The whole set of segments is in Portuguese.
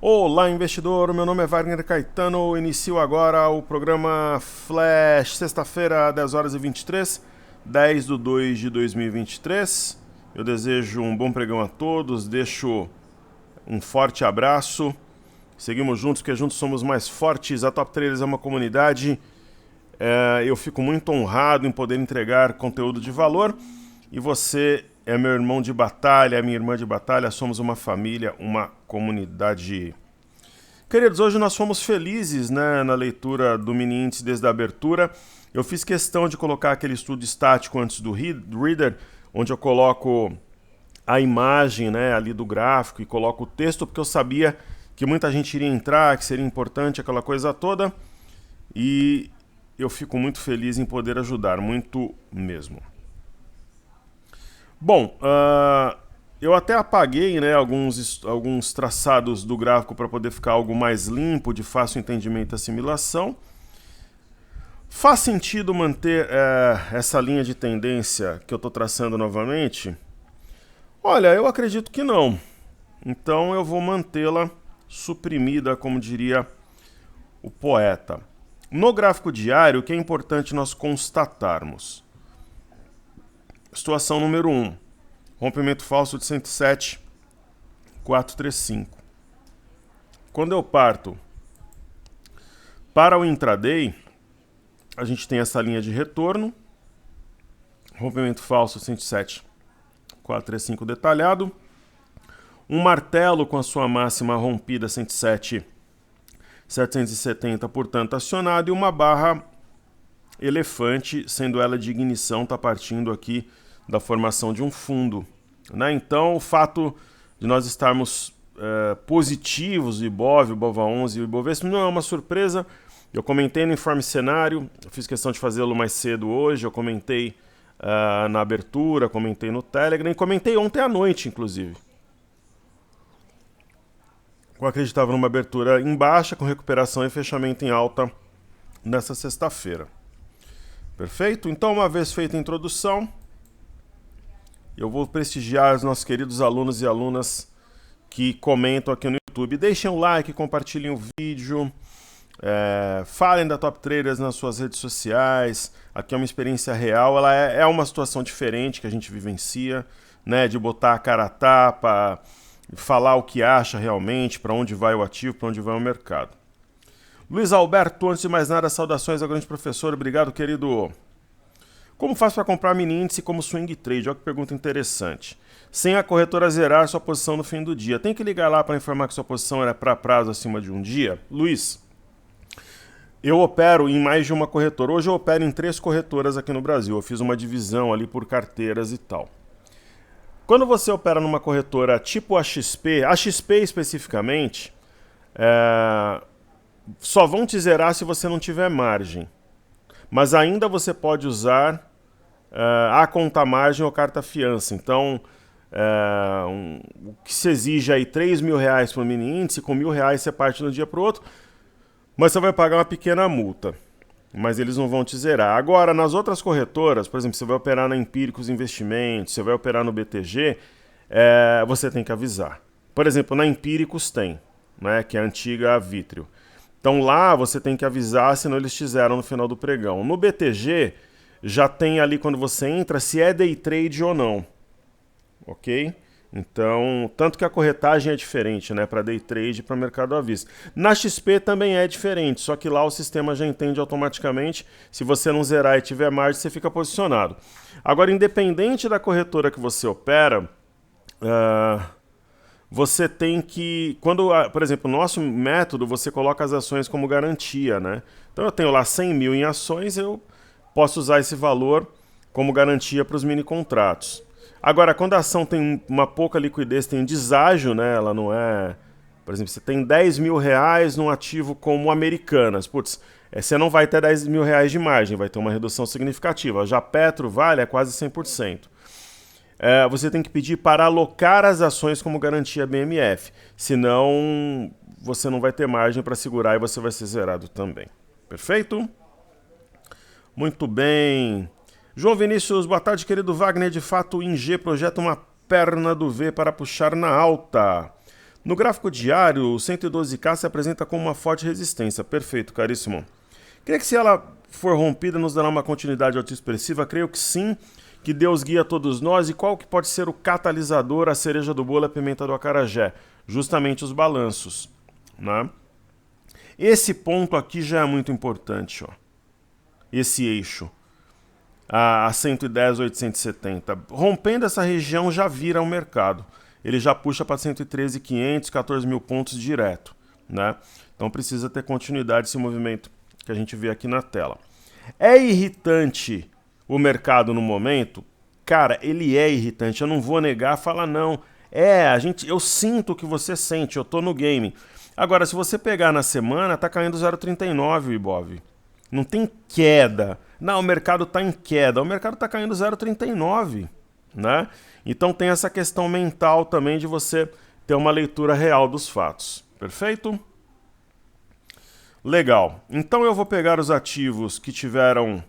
Olá, investidor. Meu nome é Wagner Caetano. Inicio agora o programa Flash, sexta-feira, 10 horas e 23, 10 de 2 de 2023. Eu desejo um bom pregão a todos, deixo um forte abraço. Seguimos juntos, porque juntos somos mais fortes. A Top Traders é uma comunidade. Eu fico muito honrado em poder entregar conteúdo de valor. E você é meu irmão de batalha, minha irmã de batalha. Somos uma família, uma comunidade. Queridos, hoje nós fomos felizes, né, na leitura do mini índice desde a abertura. Eu fiz questão de colocar aquele estudo estático antes do Reader, onde eu coloco a imagem, né, ali do gráfico e coloco o texto, porque eu sabia que muita gente iria entrar, que seria importante, aquela coisa toda. E eu fico muito feliz em poder ajudar, muito mesmo. Bom, eu até apaguei, né, alguns traçados do gráfico para poder ficar algo mais limpo, de fácil entendimento e assimilação. Faz sentido manter essa linha de tendência que eu estou traçando novamente? Olha, eu acredito que não. Então eu vou mantê-la suprimida, como diria o poeta. No gráfico diário, o que é importante nós constatarmos? Situação número 1. Rompimento falso de 107,435. Quando eu parto para o intraday, a gente tem essa linha de retorno. Rompimento falso 107,435 detalhado. Um martelo com a sua máxima rompida 107,770, portanto acionado. E uma barra elefante, sendo ela de ignição, está partindo aqui da formação de um fundo, né? Então, o fato de nós estarmos positivos, Ibov, Ibova11 e Ibovespa, não é uma surpresa. Eu comentei no Informe Cenário, eu fiz questão de fazê-lo mais cedo hoje, eu comentei na abertura, comentei no Telegram e comentei ontem à noite, inclusive. Eu acreditava numa abertura em baixa, com recuperação e fechamento em alta nessa sexta-feira. Perfeito? Então, uma vez feita a introdução, eu vou prestigiar os nossos queridos alunos e alunas que comentam aqui no YouTube. Deixem um like, compartilhem o vídeo, falem da Top Traders nas suas redes sociais. Aqui é uma experiência real, ela é uma situação diferente que a gente vivencia, né, de botar a cara a tapa, falar o que acha realmente, para onde vai o ativo, para onde vai o mercado. Luiz Alberto, antes de mais nada, saudações ao grande professor, obrigado, querido. Como faz para comprar mini índice como swing trade? Olha que pergunta interessante. Sem a corretora zerar sua posição no fim do dia. Tem que ligar lá para informar que sua posição era para prazo acima de um dia? Luiz, eu opero em mais de uma corretora. Hoje eu opero em 3 corretoras aqui no Brasil. Eu fiz uma divisão ali por carteiras e tal. Quando você opera numa corretora tipo a XP especificamente, só vão te zerar se você não tiver margem. Mas ainda você pode usar a conta margem ou carta fiança. Então, o que se exige aí R$3.000 para o mini índice, com R$1.000 você parte de um dia para o outro, mas você vai pagar uma pequena multa. Mas eles não vão te zerar. Agora, nas outras corretoras, por exemplo, você vai operar na Empíricos Investimentos, você vai operar no BTG, você tem que avisar. Por exemplo, na Empíricos tem, né, que é a antiga Vitrio. Então lá você tem que avisar, senão eles te zeram no final do pregão. No BTG, já tem ali quando você entra se é day trade ou não. Ok? Então, tanto que a corretagem é diferente, né, para day trade e para mercado à vista. Na XP também é diferente, só que lá o sistema já entende automaticamente. Se você não zerar e tiver margem, você fica posicionado. Agora, independente da corretora que você opera, você tem que, por exemplo, o nosso método, você coloca as ações como garantia, né? Então eu tenho lá 100 mil em ações, eu posso usar esse valor como garantia para os mini contratos. Agora, quando a ação tem uma pouca liquidez, tem deságio, né? Ela não é... Por exemplo, você tem R$10.000 num ativo como Americanas. Putz, você não vai ter R$10.000 de margem, vai ter uma redução significativa. Já Petro, Vale é quase 100%. Você tem que pedir para alocar as ações como garantia BMF. Senão, você não vai ter margem para segurar e você vai ser zerado também. Perfeito? Muito bem. João Vinícius, boa tarde, querido Wagner. De fato, o ING projeta uma perna do V para puxar na alta. No gráfico diário, o 112K se apresenta como uma forte resistência. Perfeito, caríssimo. Creio que se ela for rompida, nos dará uma continuidade autoexpressiva? Creio que sim, que Deus guia todos nós. E qual que pode ser o catalisador, a cereja do bolo, a pimenta do acarajé? Justamente os balanços, né? Esse ponto aqui já é muito importante, ó. Esse eixo, a 110, 870. Rompendo essa região já vira um mercado. Ele já puxa para 113.500, 14 mil pontos direto, né? Então precisa ter continuidade esse movimento que a gente vê aqui na tela. É irritante o mercado no momento? Cara, ele é irritante. Eu não vou negar, falar não. Eu sinto o que você sente, eu tô no game. Agora, se você pegar na semana, tá caindo 0,39 o Ibov. Não tem queda. Não, o mercado tá em queda. O mercado tá caindo 0,39, né? Então tem essa questão mental também de você ter uma leitura real dos fatos. Perfeito? Legal. Então eu vou pegar os ativos que tiveram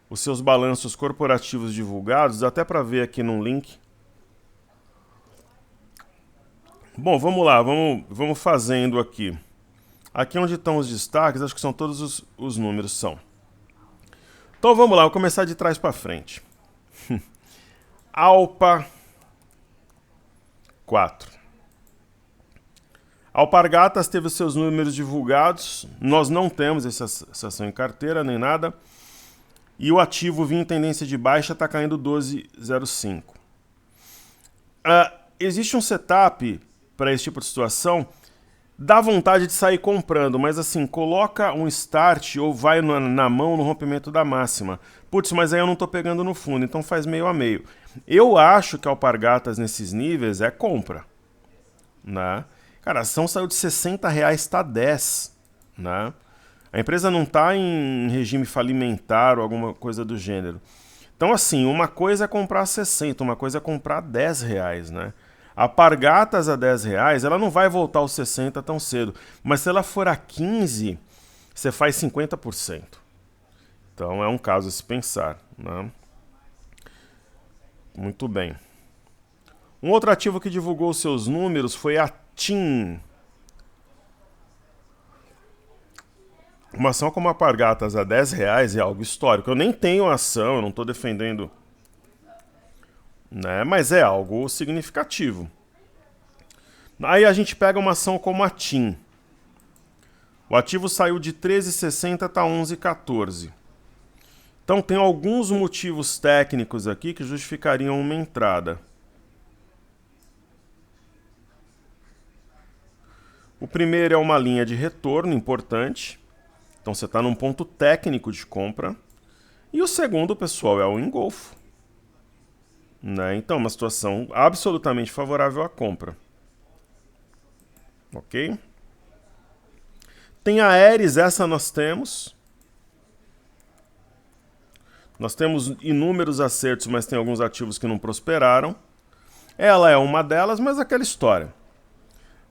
os seus balanços corporativos divulgados, até para ver aqui num link. Bom, vamos lá, vamos fazendo aqui. Aqui onde estão os destaques, acho que são todos os números, são. Então vamos lá, vou começar de trás para frente. Alpa 4. Alpargatas teve os seus números divulgados, nós não temos essa ação em carteira nem nada, e o ativo vinha em tendência de baixa, está caindo 12,05. Existe um setup para esse tipo de situação, dá vontade de sair comprando, mas assim, coloca um start ou vai na mão no rompimento da máxima. Putz, mas aí eu não estou pegando no fundo, então faz meio a meio. Eu acho que Alpargatas nesses níveis é compra, né? Cara, a ação saiu de R$60, está 10, né? A empresa não está em regime falimentar ou alguma coisa do gênero. Então, assim, uma coisa é comprar 60, uma coisa é comprar R$10, né? A Alpargatas a R$10, ela não vai voltar aos 60 tão cedo. Mas se ela for a 15, você faz 50%. Então, é um caso a se pensar, né? Muito bem. Um outro ativo que divulgou seus números foi a TIM. Uma ação como a Alpargatas a R$10 é algo histórico. Eu nem tenho ação, eu não estou defendendo, né? Mas é algo significativo. Aí a gente pega uma ação como a TIM. O ativo saiu de 13,60 está 11,14. Então tem alguns motivos técnicos aqui que justificariam uma entrada. O primeiro é uma linha de retorno importante. Então você está num ponto técnico de compra. E o segundo, pessoal, é o engolfo, né? Então, uma situação absolutamente favorável à compra. Ok? Tem a Aeres, essa nós temos. Nós temos inúmeros acertos, mas tem alguns ativos que não prosperaram. Ela é uma delas, mas aquela história.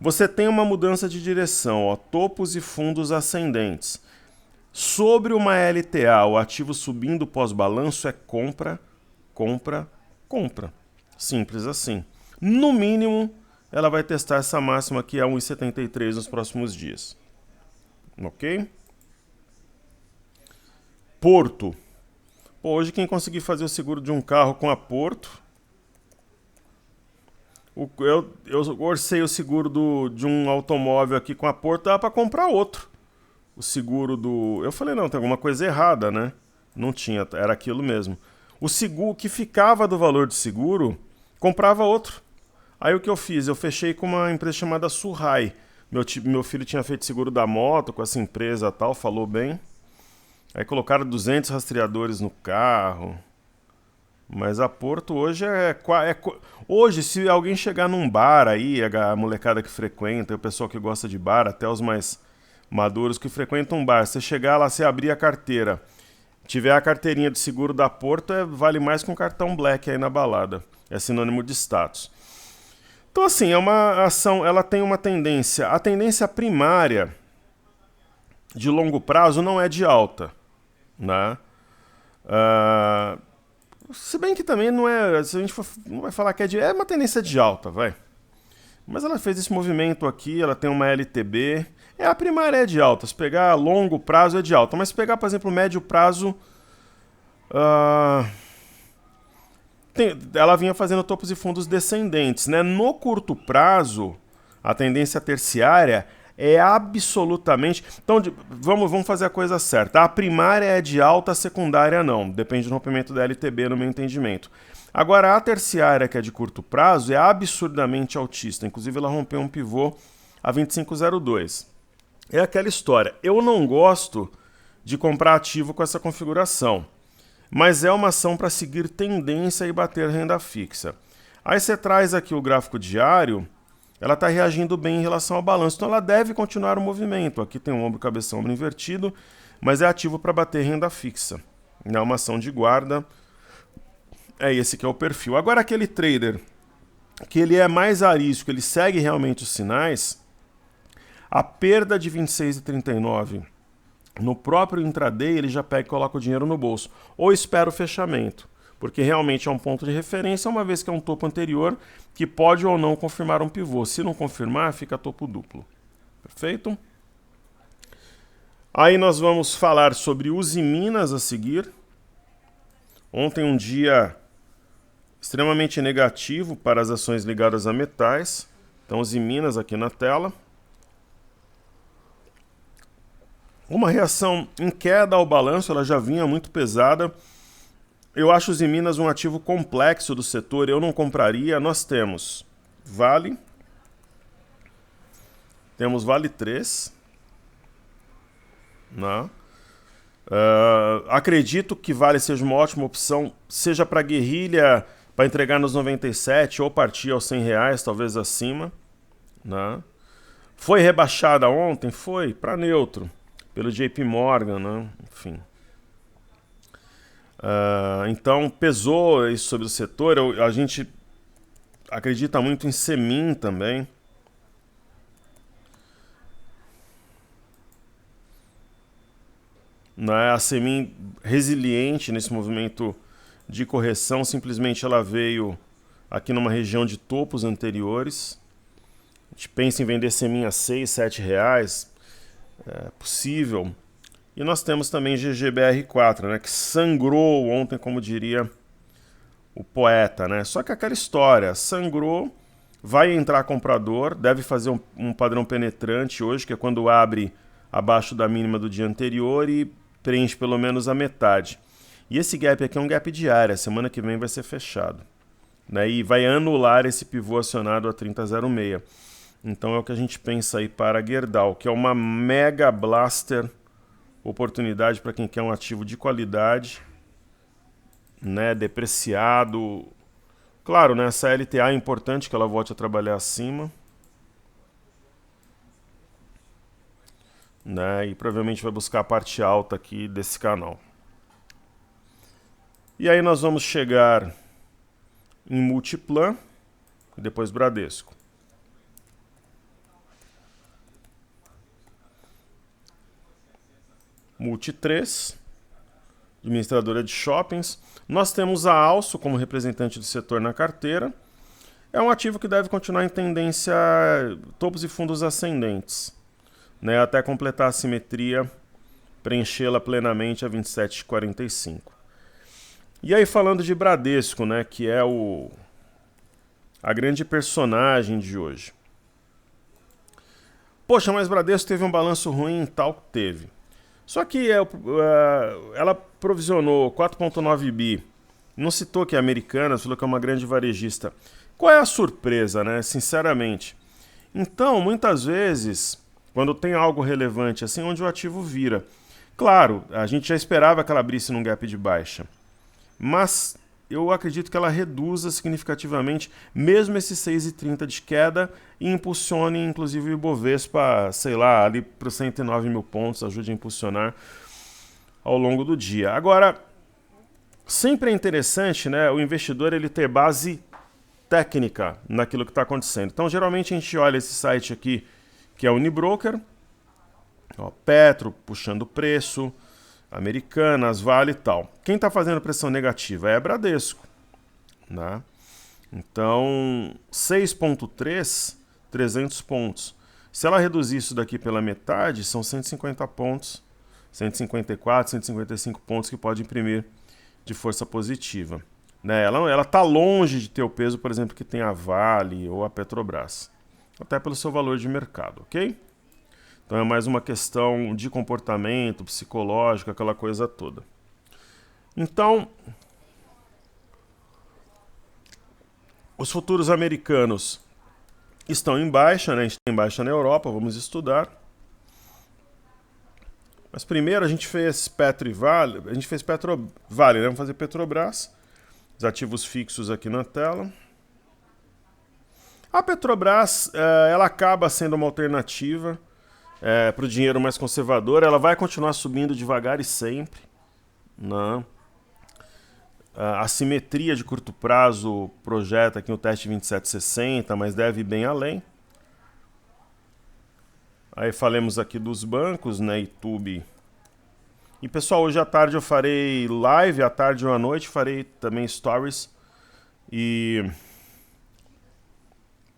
Você tem uma mudança de direção, ó, topos e fundos ascendentes. Sobre uma LTA, o ativo subindo pós-balanço é compra, compra, compra. Simples assim. No mínimo, ela vai testar essa máxima aqui a 1,73 nos próximos dias. Ok? Porto. Pô, hoje quem conseguir fazer o seguro de um carro com a Porto... Eu orcei o seguro de um automóvel aqui com a Porto, dá para comprar outro. O seguro do... Eu falei, não, tem alguma coisa errada, né? Não tinha, era aquilo mesmo. O seguro que ficava do valor do seguro, comprava outro. Aí o que eu fiz? Eu fechei com uma empresa chamada Surrai. Meu filho tinha feito seguro da moto com essa empresa e tal, falou bem. Aí colocaram 200 rastreadores no carro. Mas a Porto hoje hoje, se alguém chegar num bar aí, a molecada que frequenta, o pessoal que gosta de bar, até os mais maduros que frequentam um bar, você chegar lá, você abrir a carteira, tiver a carteirinha de seguro da Porto, vale mais que um cartão Black aí na balada. É sinônimo de status. Então, assim, é uma ação, ela tem uma tendência. A tendência primária de longo prazo não é de alta, né? Se bem que também não é. Se a gente não vai falar que é uma tendência de alta, vai. Mas ela fez esse movimento aqui, ela tem uma LTB. A primária é de alta. Se pegar longo prazo é de alta. Mas se pegar, por exemplo, médio prazo, ela vinha fazendo topos e fundos descendentes, né? No curto prazo, a tendência terciária é absolutamente... Então, vamos fazer a coisa certa. A primária é de alta, a secundária não. Depende do rompimento da LTB, no meu entendimento. Agora, a terciária, que é de curto prazo, é absurdamente altista. Inclusive, ela rompeu um pivô a 25,02. É aquela história. Eu não gosto de comprar ativo com essa configuração, mas é uma ação para seguir tendência e bater renda fixa. Aí você traz aqui o gráfico diário, ela está reagindo bem em relação ao balanço, então ela deve continuar o movimento. Aqui tem um ombro, cabeção, ombro invertido, mas é ativo para bater renda fixa. É uma ação de guarda, é esse que é o perfil. Agora aquele trader que ele é mais arisco, ele segue realmente os sinais, a perda de 26,39 no próprio intraday, ele já pega e coloca o dinheiro no bolso. Ou espera o fechamento, porque realmente é um ponto de referência, uma vez que é um topo anterior, que pode ou não confirmar um pivô. Se não confirmar, fica topo duplo. Perfeito? Aí nós vamos falar sobre Usiminas a seguir. Ontem um dia extremamente negativo para as ações ligadas a metais. Então, Usiminas aqui na tela. Uma reação em queda ao balanço, ela já vinha muito pesada. Eu acho Usiminas um ativo complexo do setor, eu não compraria. Nós temos Vale, temos Vale 3, né? Acredito que Vale seja uma ótima opção, seja para guerrilha, para entregar nos 97 ou partir aos R$100, talvez acima, né? Foi rebaixada ontem? Foi, para neutro, pelo JP Morgan, né? Enfim. Então pesou isso sobre o setor. A gente acredita muito em Semin também. Né? A Semin resiliente nesse movimento de correção, simplesmente ela veio aqui numa região de topos anteriores. A gente pensa em vender Semin a R$6, R$7, é possível. E nós temos também GGBR4, né, que sangrou ontem, como diria o poeta, né? Só que aquela história, sangrou, vai entrar comprador, deve fazer um padrão penetrante hoje, que é quando abre abaixo da mínima do dia anterior e preenche pelo menos a metade. E esse gap aqui é um gap diário, a semana que vem vai ser fechado, né? E vai anular esse pivô acionado a 30,06. Então é o que a gente pensa aí para a Gerdau, que é uma mega blaster oportunidade para quem quer um ativo de qualidade, né, depreciado. Claro, né, essa LTA é importante que ela volte a trabalhar acima, né, e provavelmente vai buscar a parte alta aqui desse canal. E aí nós vamos chegar em Multiplan e depois Bradesco. Multi3, administradora de shoppings. Nós temos a Also como representante do setor na carteira. É um ativo que deve continuar em tendência topos e fundos ascendentes, né, até completar a simetria, preenchê-la plenamente a 27,45. E aí falando de Bradesco, né, que é a grande personagem de hoje. Poxa, mas Bradesco teve um balanço ruim, tal que teve. Só que ela provisionou 4,9 bi, não citou que é americana, falou que é uma grande varejista. Qual é a surpresa, né? Sinceramente. Então, muitas vezes, quando tem algo relevante assim, onde o ativo vira. Claro, a gente já esperava que ela abrisse num gap de baixa, mas eu acredito que ela reduza significativamente, mesmo esse 6,30 de queda, e impulsione, inclusive, o Ibovespa, sei lá, ali para os 109 mil pontos, ajude a impulsionar ao longo do dia. Agora, sempre é interessante, né, o investidor ele ter base técnica naquilo que está acontecendo. Então, geralmente, a gente olha esse site aqui, que é o Unibroker, ó, Petro puxando preço, Americanas, Vale e tal. Quem está fazendo pressão negativa é a Bradesco, né? Então, 6,3 300 pontos. Se ela reduzir isso daqui pela metade, são 150 pontos, 154, 155 pontos que pode imprimir de força positiva. Né? Ela está longe de ter o peso, por exemplo, que tem a Vale ou a Petrobras. Até pelo seu valor de mercado, ok? Então é mais uma questão de comportamento, psicológico, aquela coisa toda. Então, os futuros americanos estão em baixa, né? A gente tem baixa na Europa, vamos estudar. Mas primeiro a gente fez Petro e Vale, a gente fez Petro-Vale, né? Vamos fazer Petrobras, os ativos fixos aqui na tela. A Petrobras, ela acaba sendo uma alternativa para o dinheiro mais conservador, ela vai continuar subindo devagar e sempre, né? A simetria de curto prazo projeta aqui o teste 27,60, mas deve ir bem além. Aí falemos aqui dos bancos, né, YouTube. E pessoal, hoje à tarde eu farei live, à tarde ou à noite farei também stories e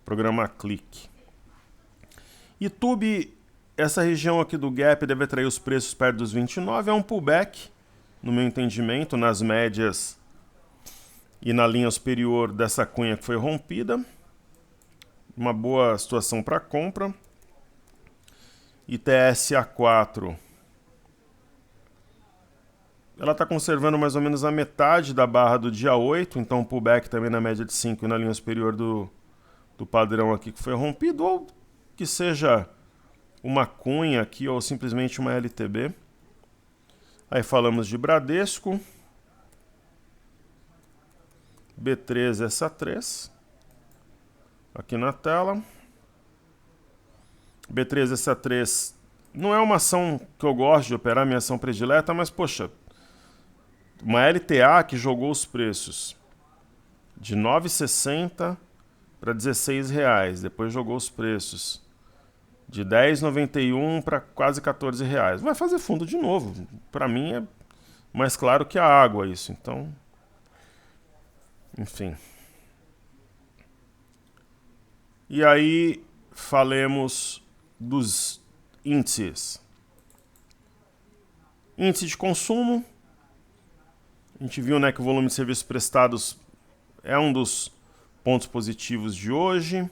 programa Clique. YouTube, essa região aqui do gap deve atrair os preços perto dos 29, é um pullback, no meu entendimento, nas médias e na linha superior dessa cunha que foi rompida. Uma boa situação para compra. ITSA4, ela está conservando mais ou menos a metade da barra do dia 8, então pullback também na média de 5 e na linha superior do padrão aqui que foi rompido, ou que seja uma cunha aqui ou simplesmente uma LTB. Aí falamos de Bradesco, B3SA3, aqui na tela. B3SA3 não é uma ação que eu gosto de operar, minha ação predileta, mas poxa, uma LTA que jogou os preços de R$ 9,60 para R$ 16,00, depois jogou os preços de R$ 10,91 para quase R$ 14,00. Vai fazer fundo de novo. Para mim é mais claro que a água isso, então, enfim. E aí falemos dos índices. Índice de consumo. A gente viu, né, que o volume de serviços prestados é um dos pontos positivos de hoje.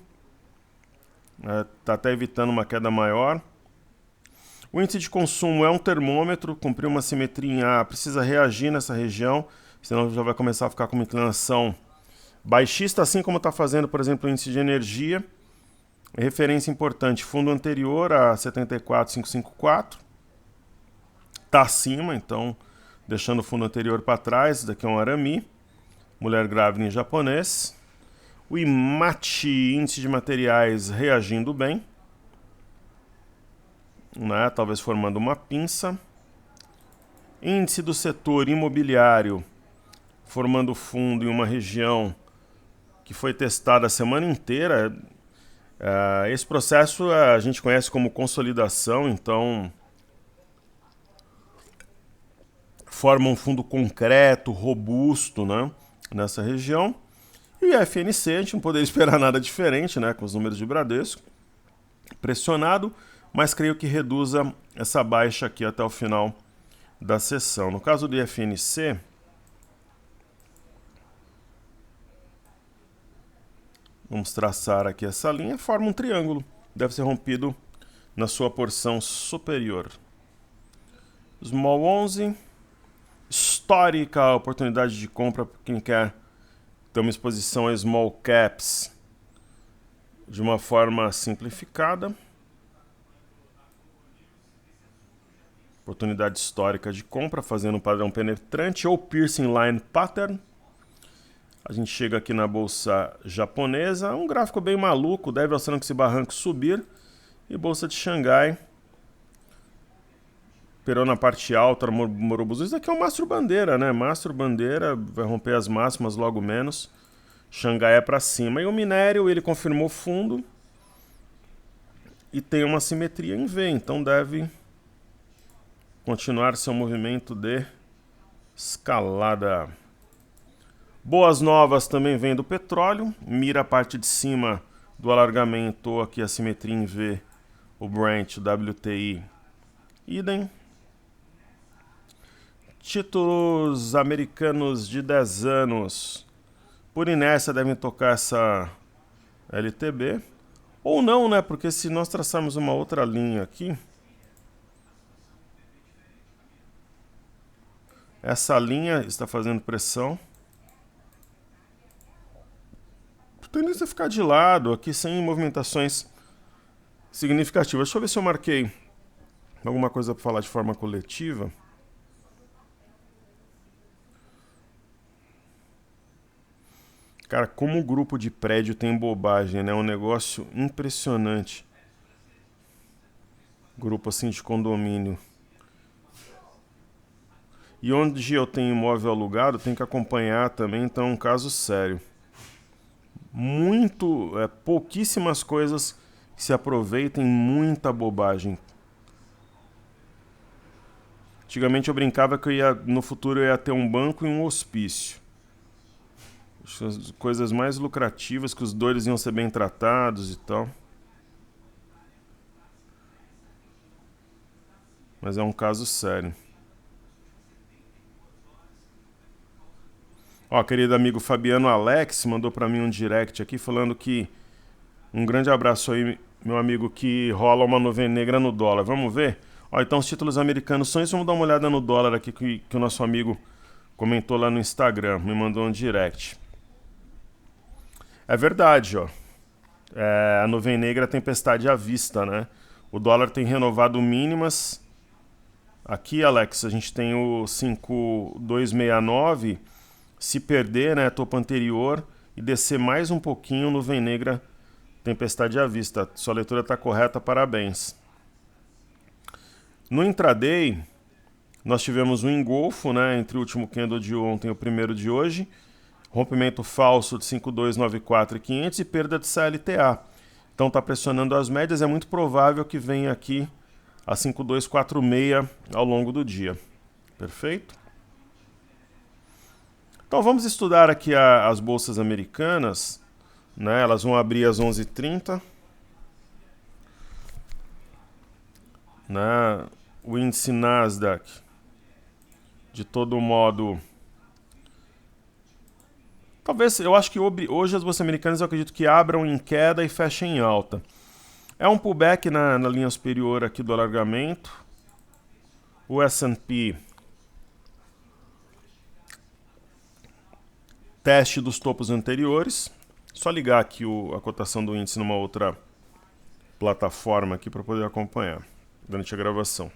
Está até evitando uma queda maior. O índice de consumo é um termômetro, cumpriu uma simetria em A, precisa reagir nessa região, senão já vai começar a ficar com uma inclinação baixista, assim como está fazendo, por exemplo, o índice de energia. Referência importante, fundo anterior a 74,554. Está acima, então, deixando o fundo anterior para trás. Daqui é um Arami, mulher grávida em japonês. O IMATI, índice de materiais, reagindo bem, né? Talvez formando uma pinça. Índice do setor imobiliário, formando fundo em uma região que foi testada a semana inteira. Esse processo a gente conhece como consolidação, então forma um fundo concreto, robusto, né, nessa região. E a FNC, a gente não poderia esperar nada diferente, né, com os números de Bradesco, pressionado, mas creio que reduza essa baixa aqui até o final da sessão. No caso do IFNC, vamos traçar aqui essa linha, forma um triângulo, deve ser rompido na sua porção superior. Small 11, histórica oportunidade de compra para quem quer ter uma exposição a small caps de uma forma simplificada. Oportunidade histórica de compra fazendo um padrão penetrante ou piercing line pattern. A gente chega aqui na bolsa japonesa, um gráfico bem maluco, deve oscilando com esse barranco subir. E bolsa de Xangai, operou na parte alta, Morobuzu. Isso aqui é o Mastro Bandeira, né? Mastro Bandeira vai romper as máximas logo menos. Xangai é para cima. E o minério, ele confirmou fundo e tem uma simetria em V, então deve continuar seu movimento de escalada. Boas novas também vem do petróleo, mira a parte de cima do alargamento, aqui a simetria em V, o Brent, o WTI, idem. Títulos americanos de 10 anos, por inércia devem tocar essa LTB, ou não, né? Porque se nós traçarmos uma outra linha aqui, essa linha está fazendo pressão. Tendência a ficar de lado aqui sem movimentações significativas. Deixa eu ver se eu marquei alguma coisa para falar de forma coletiva. Cara, como o grupo de prédio tem bobagem, né? É um negócio impressionante. Grupo assim de condomínio. E onde eu tenho imóvel alugado, tem que acompanhar também, então é um caso sério. Pouquíssimas coisas que se aproveitem, muita bobagem. Antigamente eu brincava que no futuro eu ia ter um banco e um hospício. As coisas mais lucrativas, que os dois iam ser bem tratados e tal. Mas é um caso sério. Ó, querido amigo Fabiano Alex mandou pra mim um direct aqui falando que um grande abraço aí, meu amigo, que rola uma nuvem negra no dólar. Vamos ver? Ó, então os títulos americanos são isso. Vamos dar uma olhada no dólar aqui que o nosso amigo comentou lá no Instagram, me mandou um direct. É verdade, ó. A nuvem negra é tempestade à vista, né? O dólar tem renovado mínimas. Aqui, Alex, a gente tem o 5,269. Se perder, né, topo anterior e descer mais um pouquinho, nuvem negra, tempestade à vista. Sua leitura está correta, parabéns. No intraday, nós tivemos um engolfo, né, entre o último candle de ontem e o primeiro de hoje. Rompimento falso de 5,294 e 500 e perda de CLTA. Então está pressionando as médias, é muito provável que venha aqui a 5,246 ao longo do dia. Perfeito? Então vamos estudar aqui as bolsas americanas, né? Elas vão abrir às 11h30. Né? O índice Nasdaq, de todo modo... Talvez, eu acho que hoje as bolsas americanas eu acredito que abram em queda e fechem em alta. É um pullback na linha superior aqui do alargamento. O S&P... Teste dos topos anteriores. Só ligar aqui a cotação do índice numa outra plataforma aqui para poder acompanhar durante a gravação.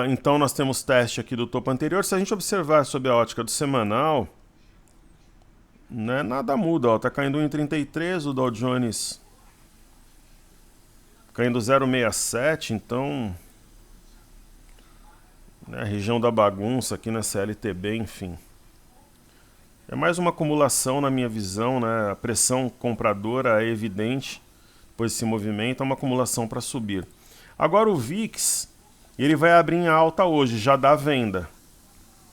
Então nós temos teste aqui do topo anterior. Se a gente observar sob a ótica do semanal, né, nada muda. Está caindo 1,33, o Dow Jones caindo 0,67. Então, né, região da bagunça aqui na CLTB, enfim. É mais uma acumulação na minha visão, né? A pressão compradora é evidente, depois desse movimento, é uma acumulação para subir. Agora o VIX, ele vai abrir em alta hoje, já dá venda.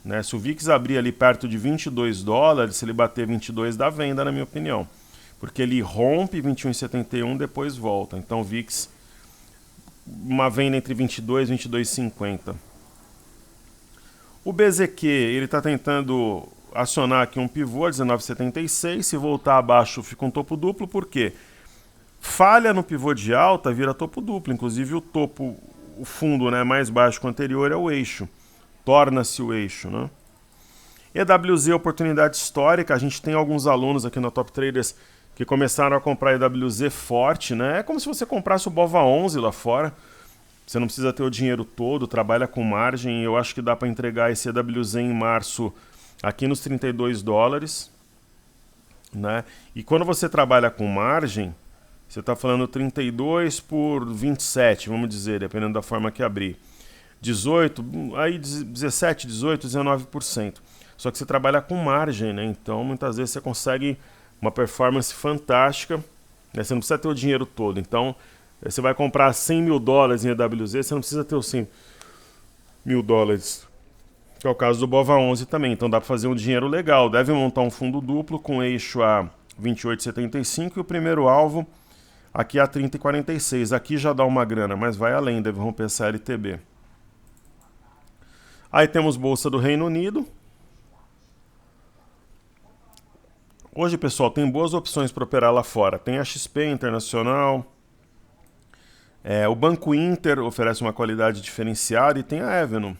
Né? Se o VIX abrir ali perto de 22 dólares, se ele bater 22, dá venda, na minha opinião. Porque ele rompe 21,71, depois volta. Então o VIX, uma venda entre 22 e 22,50. O BZQ, ele está tentando acionar aqui um pivô, 19,76, se voltar abaixo fica um topo duplo, por quê? Falha no pivô de alta, vira topo duplo, inclusive o topo, o fundo, né, mais baixo que o anterior é o eixo, torna-se o eixo, né? EWZ, oportunidade histórica, a gente tem alguns alunos aqui na Top Traders que começaram a comprar EWZ forte, né? É como se você comprasse o BOVA11 lá fora, você não precisa ter o dinheiro todo, trabalha com margem, eu acho que dá para entregar esse EWZ em março aqui nos 32 dólares, né? E quando você trabalha com margem, você está falando 32 por 27, vamos dizer, dependendo da forma que abrir. 18, aí 17, 18, 19%. Só que você trabalha com margem, né? Então muitas vezes você consegue uma performance fantástica, né? Você não precisa ter o dinheiro todo. Então você vai comprar 100 mil dólares em EWZ, você não precisa ter os 100 mil dólares. Que é o caso do BOVA11 também, então dá para fazer um dinheiro legal. Deve montar um fundo duplo com eixo a 28,75 e o primeiro alvo aqui a 30,46. Aqui já dá uma grana, mas vai além, deve romper essa LTB. Aí temos Bolsa do Reino Unido. Hoje, pessoal, tem boas opções para operar lá fora. Tem a XP Internacional, o Banco Inter oferece uma qualidade diferenciada e tem a Avenue,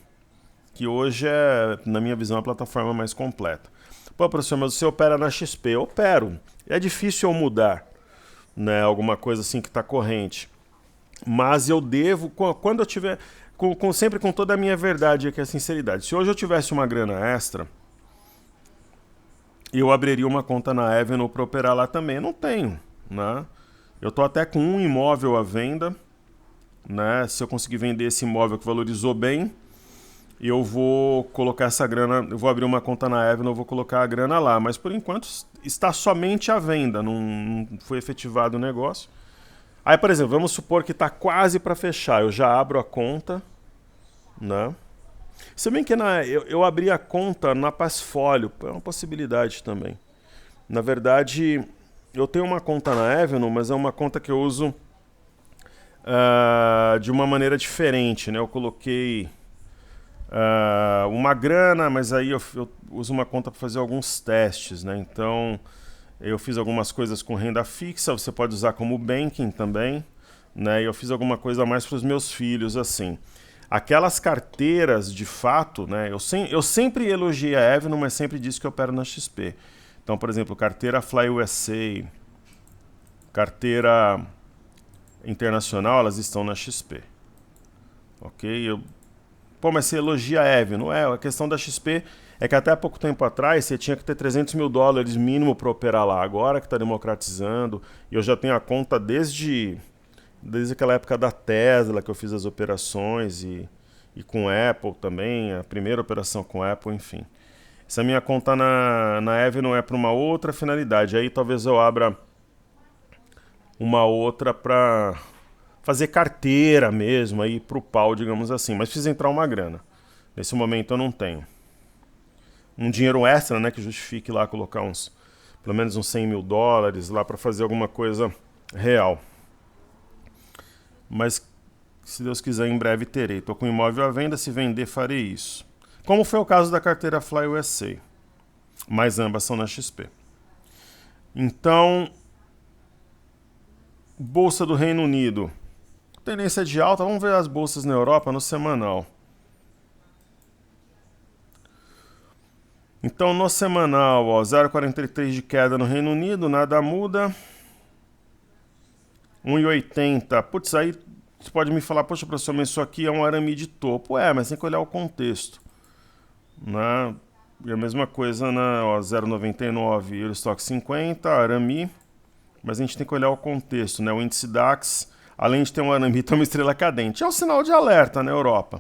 que hoje é, na minha visão, a plataforma mais completa. Pô, professor, mas você opera na XP? Eu opero. É difícil eu mudar, né, alguma coisa assim que está corrente. Mas eu devo, quando eu tiver, sempre com toda a minha verdade, que é a sinceridade. Se hoje eu tivesse uma grana extra, eu abriria uma conta na Avenue para operar lá também. Eu não tenho, né? Eu estou até com um imóvel à venda, né? Se eu conseguir vender esse imóvel que valorizou bem, eu vou colocar essa grana, eu vou abrir uma conta na Avenue, eu vou colocar a grana lá. Mas por enquanto está somente à venda, não foi efetivado o negócio. Aí, por exemplo, vamos supor que está quase para fechar, eu já abro a conta, né? Se bem que eu abri a conta na Passfolio, é uma possibilidade também. Na verdade, eu tenho uma conta na Avenue, mas é uma conta que eu uso de uma maneira diferente, né? Eu coloquei uma grana, mas aí eu uso uma conta para fazer alguns testes, né? Então, eu fiz algumas coisas com renda fixa, você pode usar como banking também, né? E eu fiz alguma coisa a mais para os meus filhos, assim. Aquelas carteiras, de fato, né? Eu sempre elogiei a Avenue, mas sempre disse que eu opero na XP. Então, por exemplo, carteira Fly USA, carteira internacional, elas estão na XP. Ok? Pô, mas você elogia a Avenue. A questão da XP é que até há pouco tempo atrás você tinha que ter $300 mil mínimo para operar lá. Agora que está democratizando, e eu já tenho a conta desde aquela época da Tesla, que eu fiz as operações, e com Apple também, a primeira operação com Apple, enfim. Essa minha conta na Avenue é para uma outra finalidade. Aí talvez eu abra uma outra para fazer carteira mesmo, aí para o pau, digamos assim. Mas precisa entrar uma grana. Nesse momento eu não tenho. Um dinheiro extra, né, que justifique lá colocar pelo menos uns $100 mil lá para fazer alguma coisa real. Mas, se Deus quiser, em breve terei. Estou com imóvel à venda, se vender, farei isso. Como foi o caso da carteira Fly USA. Mas ambas são na XP. Então, Bolsa do Reino Unido. Tendência de alta, vamos ver as bolsas na Europa no semanal. Então, no semanal, 0,43 de queda no Reino Unido, nada muda. 1,80. Putz, aí você pode me falar, poxa, professor, mas isso aqui é um arame de topo. Mas tem que olhar o contexto. Né? E a mesma coisa na 0,99 Eurostock 50, arame. Mas a gente tem que olhar o contexto, né? O índice DAX, além de ter um arame, tem uma estrela cadente. É um sinal de alerta na Europa.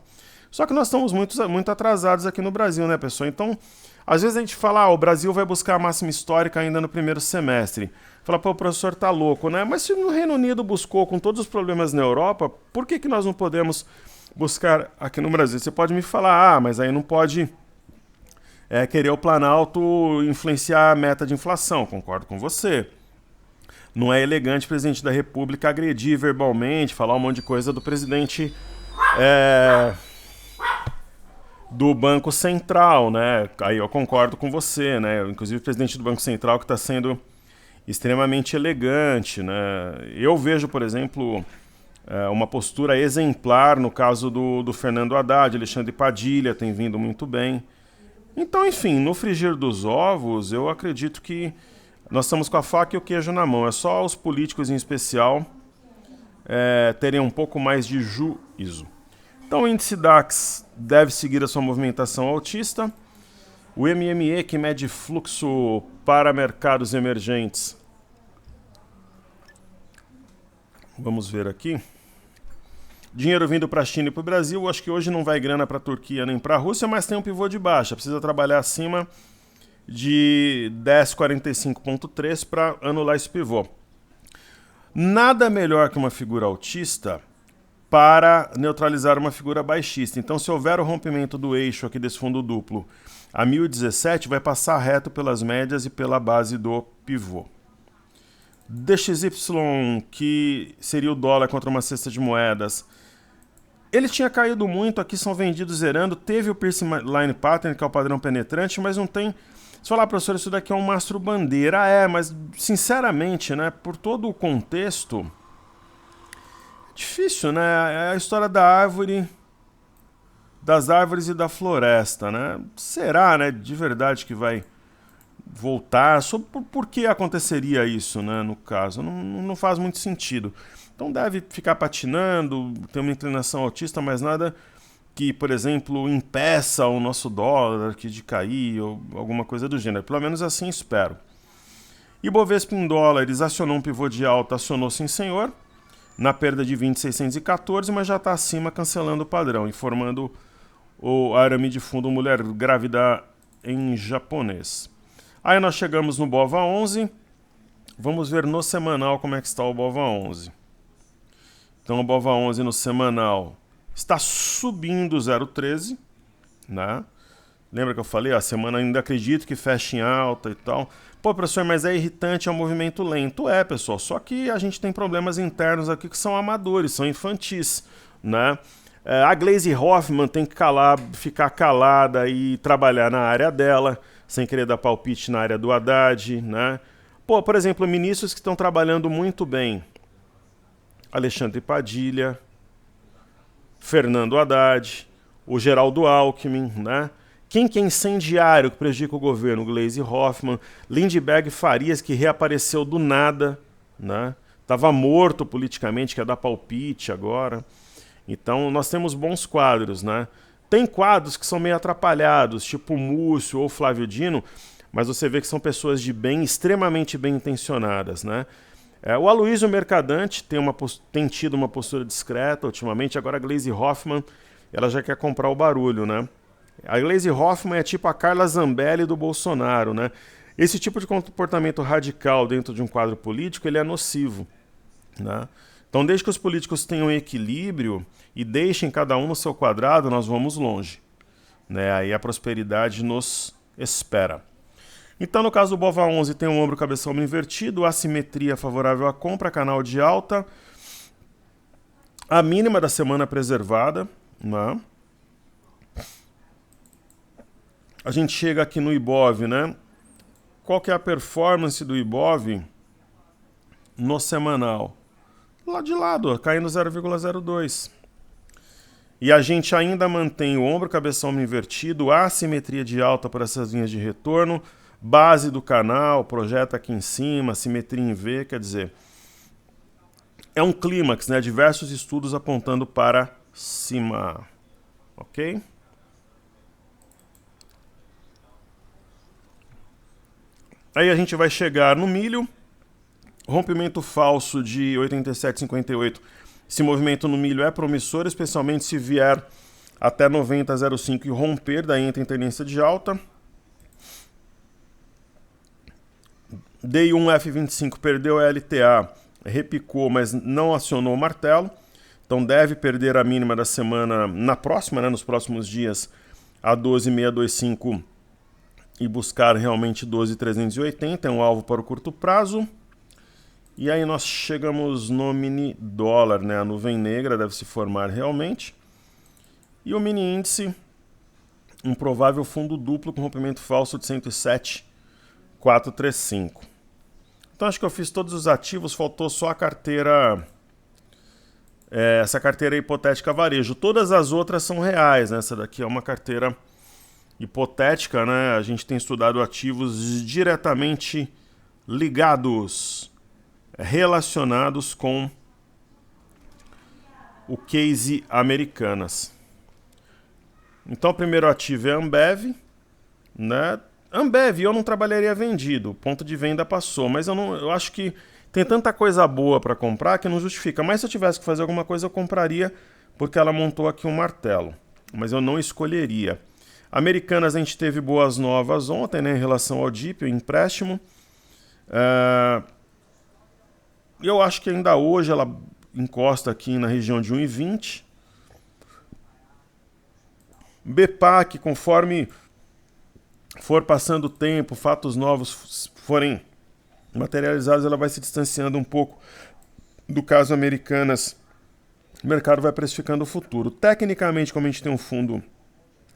Só que nós estamos muito atrasados aqui no Brasil, né, pessoal? Então, às vezes a gente fala, o Brasil vai buscar a máxima histórica ainda no primeiro semestre. Fala, pô, o professor tá louco, né? Mas se o Reino Unido buscou com todos os problemas na Europa, por que nós não podemos buscar aqui no Brasil? Você pode me falar, mas aí não pode querer o Planalto influenciar a meta de inflação. Concordo com você. Não é elegante o presidente da República agredir verbalmente, falar um monte de coisa do presidente do Banco Central, né? Aí eu concordo com você, né? Inclusive o presidente do Banco Central que está sendo extremamente elegante, né? Eu vejo, por exemplo, uma postura exemplar no caso do Fernando Haddad, Alexandre Padilha tem vindo muito bem. Então, enfim, no frigir dos ovos, eu acredito que nós estamos com a faca e o queijo na mão. É só os políticos, em especial, terem um pouco mais de juízo. Então, o índice DAX deve seguir a sua movimentação altista. O MME, que mede fluxo para mercados emergentes. Vamos ver aqui. Dinheiro vindo para a China e para o Brasil. Acho que hoje não vai grana para a Turquia nem para a Rússia, mas tem um pivô de baixa. Precisa trabalhar acima de 10,45,3 para anular esse pivô. Nada melhor que uma figura altista para neutralizar uma figura baixista. Então, se houver o rompimento do eixo aqui desse fundo duplo a 1017, vai passar reto pelas médias e pela base do pivô. DXY, que seria o dólar contra uma cesta de moedas, ele tinha caído muito, aqui são vendidos zerando, teve o Piercing Line Pattern, que é o padrão penetrante, mas não tem... Se falar, professor, isso daqui é um mastro bandeira, mas sinceramente, né, por todo o contexto, é difícil, né, é a história da árvore, das árvores e da floresta, né, será, né, de verdade que vai voltar, por que aconteceria isso, né, no caso, não faz muito sentido. Então deve ficar patinando, tem uma inclinação altista, mas nada que, por exemplo, impeça o nosso dólar aqui de cair ou alguma coisa do gênero. Pelo menos assim espero. Ibovespa em dólares acionou um pivô de alta, acionou sim senhor, na perda de 20.614, mas já está acima, cancelando o padrão, informando o arame de fundo mulher grávida em japonês. Aí nós chegamos no BOVA11, vamos ver no semanal como é que está o BOVA11. Então o BOVA11 no semanal está subindo 0,13, né? Lembra que eu falei? A semana ainda acredito que fecha em alta e tal. Pô, professor, mas é irritante, é um movimento lento. É, pessoal, só que a gente tem problemas internos aqui que são amadores, são infantis, né? A Glaze Hoffman tem que ficar calada e trabalhar na área dela, sem querer dar palpite na área do Haddad, né? Pô, por exemplo, ministros que estão trabalhando muito bem. Alexandre Padilha, Fernando Haddad, o Geraldo Alckmin, né? Quem que é incendiário que prejudica o governo? Glaze Hoffman, Lindbergh Farias, que reapareceu do nada, né? Tava morto politicamente, quer dar palpite agora. Então nós temos bons quadros, né? Tem quadros que são meio atrapalhados, tipo Múcio ou Flávio Dino, mas você vê que são pessoas de bem, extremamente bem intencionadas, né? O Aloysio Mercadante tem tido uma postura discreta ultimamente, agora a Glaze Hoffman, ela já quer comprar o barulho, né? A Glaze Hoffman é tipo a Carla Zambelli do Bolsonaro, né? Esse tipo de comportamento radical dentro de um quadro político, ele é nocivo, né? Então, desde que os políticos tenham equilíbrio e deixem cada um no seu quadrado, nós vamos longe, né? Aí a prosperidade nos espera. Então, no caso do BOVA11, tem um ombro cabeça ombro invertido, assimetria favorável à compra, canal de alta, a mínima da semana preservada, né? A gente chega aqui no IBOV, né? Qual que é a performance do IBOV no semanal? Lá de lado, caindo 0,02. E a gente ainda mantém o ombro cabeça ombro invertido, a assimetria de alta por essas linhas de retorno, base do canal, projeta aqui em cima, simetria em V, quer dizer, é um clímax, né? Diversos estudos apontando para cima, ok? Aí a gente vai chegar no milho, rompimento falso de 87,58. Esse movimento no milho é promissor, especialmente se vier até 90,05 e romper, daí entra em tendência de alta. DI1 F25 perdeu a LTA, repicou, mas não acionou o martelo. Então deve perder a mínima da semana na próxima, né, nos próximos dias, a 12,625 e buscar realmente 12,380, é um alvo para o curto prazo. E aí nós chegamos no mini dólar, né? A nuvem negra deve se formar realmente. E o mini índice, um provável fundo duplo com rompimento falso de 107,435. Então acho que eu fiz todos os ativos, faltou só a carteira, essa carteira hipotética varejo. Todas as outras são reais, né? Essa daqui é uma carteira hipotética, né? A gente tem estudado ativos diretamente ligados, relacionados com o case Americanas. Então o primeiro ativo é Ambev, né? Ambev eu não trabalharia vendido, o ponto de venda passou, mas eu acho que tem tanta coisa boa para comprar que não justifica. Mas se eu tivesse que fazer alguma coisa eu compraria, porque ela montou aqui um martelo, mas eu não escolheria. Americanas, a gente teve boas novas ontem, né, em relação ao DIP, o empréstimo. Eu acho que ainda hoje ela encosta aqui na região de 1,20. BPAC, conforme for passando o tempo, fatos novos forem materializadas, ela vai se distanciando um pouco do caso Americanas. O mercado vai precificando o futuro. Tecnicamente, como a gente tem um fundo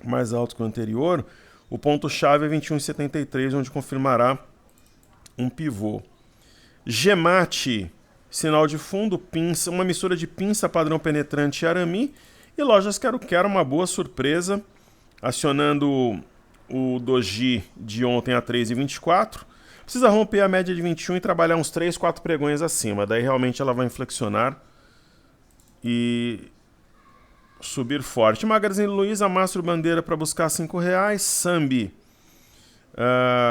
mais alto que o anterior, o ponto-chave é 21,73, onde confirmará um pivô. Gemate, sinal de fundo, pinça, uma mistura de pinça padrão penetrante e arame. E lojas Quero-Quero, uma boa surpresa, acionando o doji de ontem a 3,24. Precisa romper a média de 21 e trabalhar uns 3, 4 pregões acima. Daí realmente ela vai inflexionar e subir forte. Magazine Luiza, Mastro Bandeira para buscar R$5. Sambi,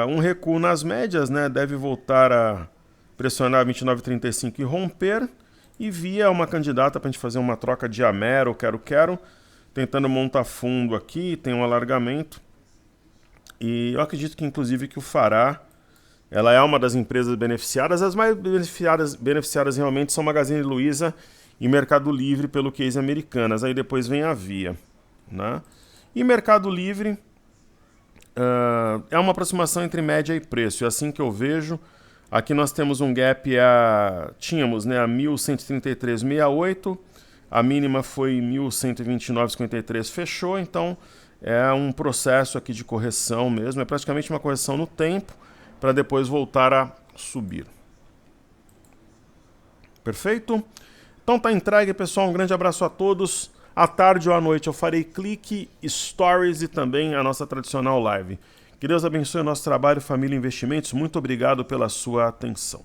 um recuo nas médias, né? Deve voltar a pressionar 29,35 e romper. E Via uma candidata para a gente fazer uma troca de Amero, Quero-Quero, tentando montar fundo aqui, tem um alargamento. E eu acredito que inclusive que o fará. Ela é uma das empresas beneficiadas. As mais beneficiadas realmente são Magazine Luiza e Mercado Livre pelo case Americanas. Aí depois vem a Via, né? E Mercado Livre é uma aproximação entre média e preço. É assim que eu vejo. Aqui nós temos um gap tínhamos, né, a 1.133,68. A mínima foi 1.129,53, fechou. Então é um processo aqui de correção mesmo. É praticamente uma correção no tempo, para depois voltar a subir. Perfeito? Então tá entregue, pessoal. Um grande abraço a todos. À tarde ou à noite eu farei clique, stories e também a nossa tradicional live. Que Deus abençoe o nosso trabalho, família e investimentos. Muito obrigado pela sua atenção.